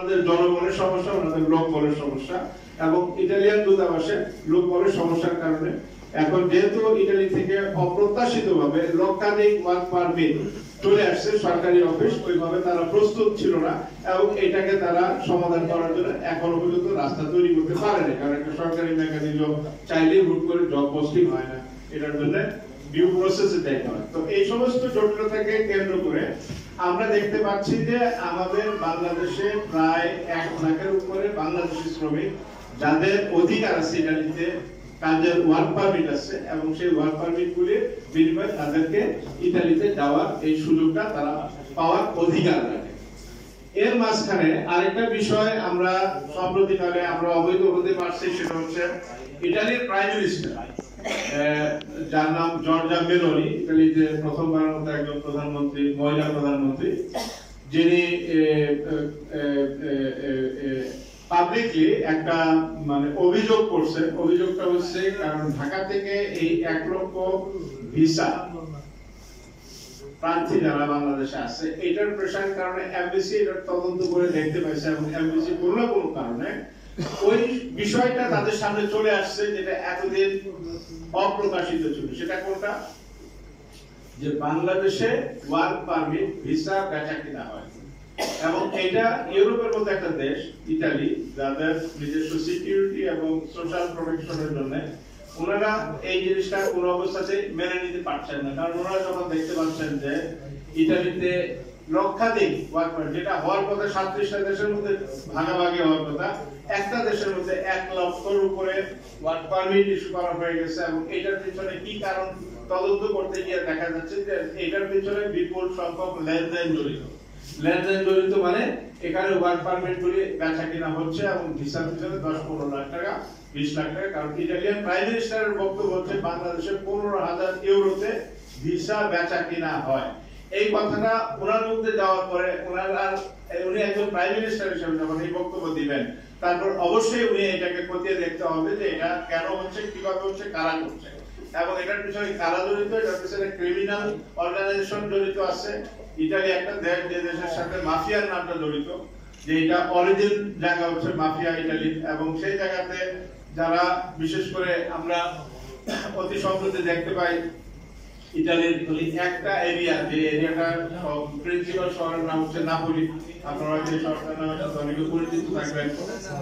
ওনাদের জনবলের সমস্যা, ওনাদের লোকবলের সমস্যা এবং ইটালিয়ান দূতাবাসে লোকবলের সমস্যার কারণে এখন যেহেতু ইটালি থেকে অপ্রত্যাশিতভাবে লক্ষাধিক ওয়ার্ক পারমিট চলে আসছে সরকারি অফিস, ওইভাবে তারা প্রস্তুত ছিল না এবং এটাকে তারা সমাধান করার জন্য এখনো পর্যন্ত রাস্তা তৈরি করতে পারেনি, কারণ একটা সরকারি মেকানিজম চাইলেই হুট করে জব পোস্টিং হয় না, এটার জন্য ডিউ প্রসেসে যাইতে হয়। তো এই সমস্ত জটিলতাকে কেন্দ্র করে আমরা দেখতে পাচ্ছি যে আমাদের বাংলাদেশে প্রায় 1 লাখের উপরে বাংলাদেশি শ্রমিক যাদের অধিকার আছে ইটালিতে কাজের ওয়ার্ক পারমিট আছে এবং সেই ওয়ার্ক পারমিট গুলি বিনিময়ে তাদেরকে ইতালিতে যাওয়ার এই সুযোগটা তারা পাওয়ার অধিকার রাখে। এর মাঝখানে আরেকটা বিষয় আমরা সম্প্রতিকালে আমরা অবহিত হতে পারছি, সেটা হচ্ছে ইটালির প্রাইম মিনিস্টার যার নাম জর্জা মেলোনি, ইতালিতে প্রথমবারের মতো একজন প্রধানমন্ত্রী, মহিলা প্রধানমন্ত্রী, যিনি পাবলিকলি একটা মানে অভিযোগ করছে। অভিযোগটা হচ্ছে কারণ ঢাকা থেকে এই 1 লক্ষ ভিসা প্রার্থী যারা বাংলাদেশে আছে এটার প্রেশারের কারণে এমবিসি এটার তদন্ত করে দেখতে পাইছে এবং এমবিসি কোনো না কোনো কারণে ওই বিষয়টা তাদের সামনে চলে আসছে যেটা এতদিন অপ্রকাশিত ছিল। সেটা কোনটা? যে বাংলাদেশে ওয়ার্ক পারমিট ভিসা বেচা কিনা হয় এবং এটা ইউরোপের মতো একটা দেশ ইতালি, যাদের নিজস্ব সিকিউরিটি এবং সোশ্যাল প্রোটেকশনের জন্য ওনারা এই জিনিসটা কোনো অবস্থাতে মেনে নিতে পারছেন না, কারণ ওনারা যখন দেখতে পাচ্ছেন যে ইতালিতে লক্ষাধিক ওয়ার্ক পারমিট, যেটা হওয়ার কথা 37টা দেশের মধ্যে ভাগাভাগি হওয়ার কথা, একটা দেশের মধ্যে 1 লক্ষের উপরে ওয়ার্ক পারমিট ইস্যু করা হয়ে গেছে এবং এটার পিছনে কি কারণ তদন্ত করতে গিয়ে দেখা যাচ্ছে যে এটার পিছনে বিপুল সংখ্যক লেনদেন জড়িত। লেনদেন জড়িত মানে এখানে ওয়ার্ক পারমিট গুলি বেচা কিনা হচ্ছে এবং ভিসার পিছনে 10-15 লাখ টাকা 20 লাখ টাকা, কারণ ইটালিয়ান প্রাইম মিনিস্টারের বক্তব্য হচ্ছে বাংলাদেশে 15,000 ইউরোতে ভিসা বেচা কিনা হয়। এই কথাটা ওনার মধ্যে যাওয়ার পরে উনি একজন প্রাইম মিনিস্টার হিসেবে যখন এই বক্তব্য দিবেন, তারপর অবশ্যই উনি এটাকে খতিয়ে দেখতে হবে যে এটা কেন হচ্ছে, কিভাবে হচ্ছে, কারা করছে এবং এটার পিছনে কারা জড়িত, এটার পিছনে ক্রিমিনাল অর্গানাইজেশন জড়িত আছে। ইতালি একটা দেশ যে দেশের সাথে মাফিয়ার নামটা জড়িত, যে এটা অরিজিন জায়গা হচ্ছে মাফিয়া ইতালি এবং সেই জায়গাতে যারা বিশেষ করে আমরা অতি সম্প্রতি দেখতে পাই ইতালির একটা এরিয়া, যে এরিয়াটার প্রিন্সিপাল শহরের নাম হচ্ছে নাপোলি। আপনারা যে শহরটার নামে অনেক পরিচিত থাকবেন,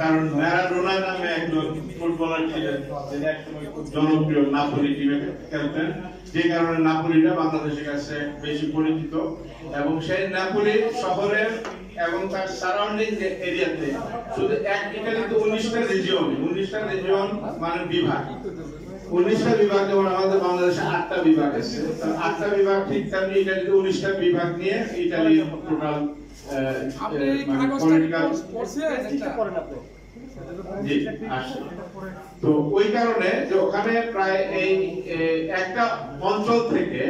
কারণ ম্যারাডোনা নামে একজন ফুটবলার ছিলেন যিনি একসময় খুব জনপ্রিয় নাপোলি টিমে খেলতেন, যে কারণে নাপোলিটা বাংলাদেশের কাছে বেশি পরিচিত। এবং সেই নাপোলি শহরের এবং তার সারাউন্ডিং এরিয়াতে শুধু ইতালিতে 19টা রিজিয়ন মানে বিভাগ, 19টা বিভাগ, যেমন আমাদের বাংলাদেশে 8টা বিভাগ আছে, 8টা বিভাগ ঠিক তেমনি ইতালিতে 19টা বিভাগ নিয়ে ইতালি টোটাল তো ওই কারণে যে ওখানে প্রায় এই একটা অঞ্চল থেকে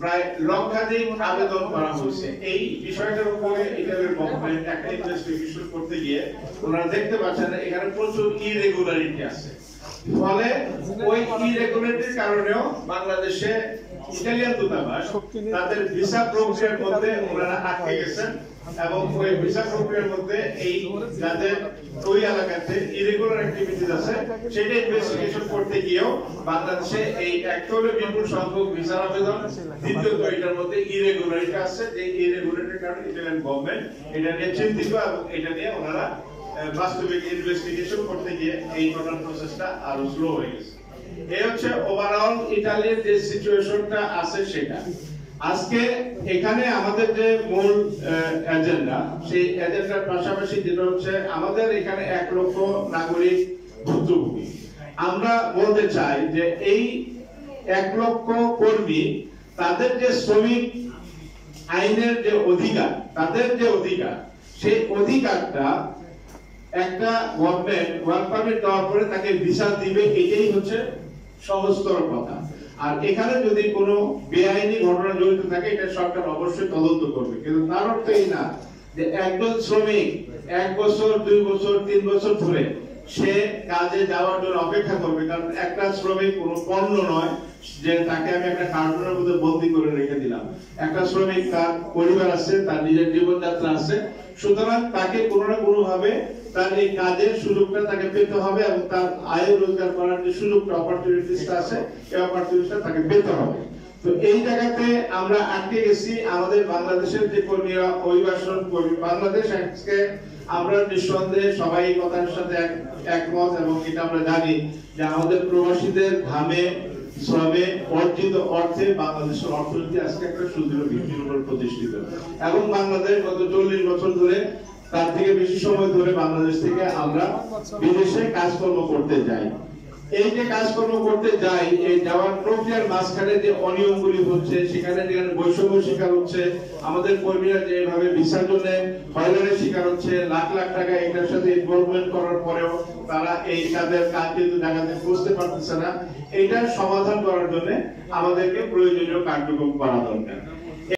প্রায় লক্ষাধিক আবেদন করা হয়েছে। এই বিষয়টার উপরে ইতালির গভর্নমেন্ট একটা ইনভেস্টিগেশন করতে গিয়ে ওনারা দেখতে পাচ্ছেন এখানে প্রচুর ইরেগুলারিটি আছে, ফলে ওই ইরেগুলারিটির কারণেও বাংলাদেশে ইতালিয়ান দূতাবাস তাদের ভিসা প্রক্রিয়ার মধ্যে ওনারা আটকে গেছেন এবং ওই ভিসা প্রক্রিয়ার মধ্যে এই যাদের ওই এলাকাতে ইরেগুলার অ্যাক্টিভিটিস আছে সেটা ইনভেস্টিগেশন করতে গিয়েও বাংলাদেশে এই একচুয়ালি বিপুল সংখ্যক ভিসার আবেদন, দ্বিতীয়ত এটার মধ্যে ইরেগুলারিটি আছে, যে ইরেগুলারিটির কারণে ইতালিয়ান গভর্নমেন্ট এটা নিয়ে চিন্তিত এবং এটা নিয়ে ওনারা বাস্তবিক ইনভেস্টিগেশন করতে গিয়ে এই টোটাল প্রসেসটা আরো স্লো হয়ে গেছে। এই হচ্ছে ওভারঅল ইতালির যে সিচুয়েশনটা আছে সেটা। আজকে এখানে আমাদের যে মূল এজেন্ডা, সেই এজেন্ডার পাশাপাশি যেটা হচ্ছে আমাদের এখানে 1 লক্ষ নাগরিক ভুক্তভোগী। আমরা বলতে চাই যে এই 1 লক্ষ কর্মী তাদের যে শ্রমিক আইনের যে অধিকার, তাদের যে অধিকার, সেই অধিকারটা একটা গভর্নমেন্ট ওয়ার্ক পারমিট দেওয়ার পরে তাকে ভিসা দিবে, এটাই হচ্ছে সহজতর কথা। আর এখানে যদি কোনো বেআইনি ঘটনা জড়িত থাকে এটা সরকার অবশ্যই তদন্ত করবে, কিন্তু তার অর্থ এই না যে একজন শ্রমিক 1 বছর 2 বছর 3 বছর ধরে সে কাজে যাওয়ার জন্য অপেক্ষা করবে। কারণ একটা শ্রমিক কোনো পণ্য নয় যে তাকে আমি একটা কার্টুনের মধ্যে বন্দী করে রেখে দিলাম। একটা শ্রমিক তার পরিবার আছে, তার নিজের জীবনযাত্রা আছে, সুতরাং তাকে কোনো না কোনো ভাবে তার এই কাজের সুযোগটা তাকে পেতে হবে এবং তার আয় রোজগার করার যে সুযোগটা অপরচুনিটিসটা আছে এই অপরচুনিটিসটা তাকে পেতে হবে। তো এই জায়গাতে আমরা আটকে গেছি। আমাদের বাংলাদেশের যে কর্মীরা অভিবাসন কর্মী বাংলাদেশ আজকে আমরা নিঃসন্দেহে সবাই এই কথার সাথে একমত এবং এটা আমরা জানি যে আমাদের প্রবাসীদের ঘামে শ্রমে অর্জিত অর্থে বাংলাদেশের অর্থনীতি আজকে একটা সুদৃঢ় ভিত্তির উপর প্রতিষ্ঠিত এবং বাংলাদেশ গত 40 বছর ধরে তার থেকে বেশি সময় ধরে বাংলাদেশ থেকে আমরা বিদেশে কাজকর্ম করতে যাই। এই যে কাজকর্ম করতে যাই এই যাওয়ার প্রক্রিয়ার মাঝখানে যে অনিয়মগুলি হচ্ছে সেখানে যেখানে বৈষম্য শিকার হচ্ছে আমাদের কর্মীরা যেভাবে ভিসার জন্য হয়রানির শিকার হচ্ছে লাখ লাখ টাকা এটার সাথে ইনভলভমেন্ট করার পরেও তারা এই কাজের কাঙ্ক্ষিত জায়গাতে পৌঁছতে পারতেছে না। এইটার সমাধান করার জন্য আমাদেরকে প্রয়োজনীয় কার্যক্রম করা দরকার।